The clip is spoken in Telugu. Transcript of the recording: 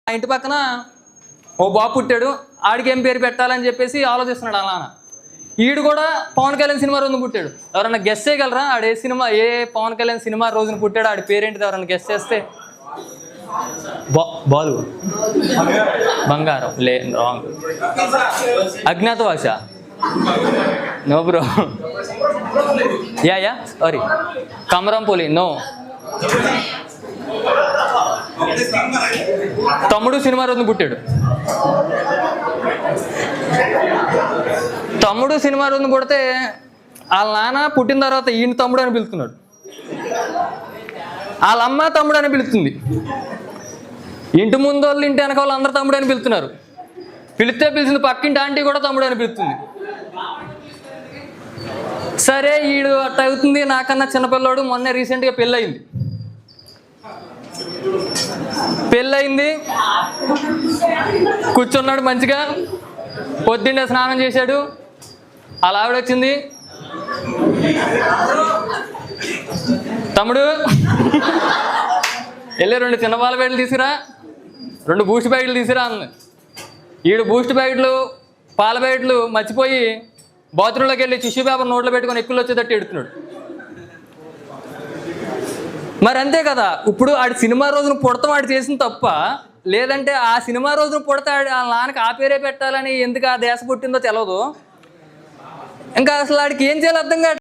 ఆ ఇంటి పక్కన ఓ బాబు పుట్టాడు, ఆడికి ఏం పేరు పెట్టాలని చెప్పేసి ఆలోచిస్తున్నాడు అలా. ఈడు కూడా పవన్ కళ్యాణ్ సినిమా రోజున పుట్టాడు. ఎవరన్నా గెస్ చేయగలరా ఆడు ఏ పవన్ కళ్యాణ్ సినిమా రోజున పుట్టాడు? ఆడి పేరేంటిది ఎవరన్నా గెస్ చేస్తే? బాలు, బంగారం, wrong. Agnyathavasa, no bro. Yeah sorry, Komarampuli, no. Thammudu cinema రోజున పుట్టాడు. తమ్ముడు సినిమా రోజున పుడితే వాళ్ళ నాన్న పుట్టిన తర్వాత ఈయన తమ్ముడు అని పిలుస్తున్నాడు, వాళ్ళ అమ్మ తమ్ముడు అని పిలుస్తుంది, ఇంటి ముందు వాళ్ళు ఇంటి వెనక వాళ్ళు అందరూ తమ్ముడు అని పిలుస్తున్నారు. పిలిచింది పక్కింటి ఆంటీ కూడా తమ్ముడు అని పిలుస్తుంది. సరే ఈడు అట్ట అవుతుంది. నాకన్నా చిన్నపిల్లాడు, మొన్నే రీసెంట్గా పెళ్ళయింది, కూర్చున్నాడు మంచిగా, పొద్దున్నే స్నానం చేశాడు. అలా ఆవిడ వచ్చింది, తమ్ముడు వెళ్ళి 2 చిన్న పాల ప్యాకెట్లు తీసుకురా, 2 బూస్ట్ ప్యాకెట్లు తీసుకురా అంది. ఈడు బూస్ట్ ప్యాకెట్లు పాల ప్యాకెట్లు మర్చిపోయి బాత్రూంలోకి వెళ్ళి టిష్యూ పేపర్ నోట్లో పెట్టుకొని ఎక్కువ వచ్చేటట్టు ఎడుతున్నాడు. మరి అంతే కదా, ఇప్పుడు ఆడి సినిమా రోజున పుడతాం ఆడు చేసిన తప్ప, లేదంటే ఆ సినిమా రోజున పుడతా వాళ్ళ నాన్నకి ఆ పేరే పెట్టాలని ఎందుకు ఆ దేశ పుట్టిందో తెలియదు. ఇంకా అసలు ఆడికి ఏం చేయాలి అర్థం కాదు.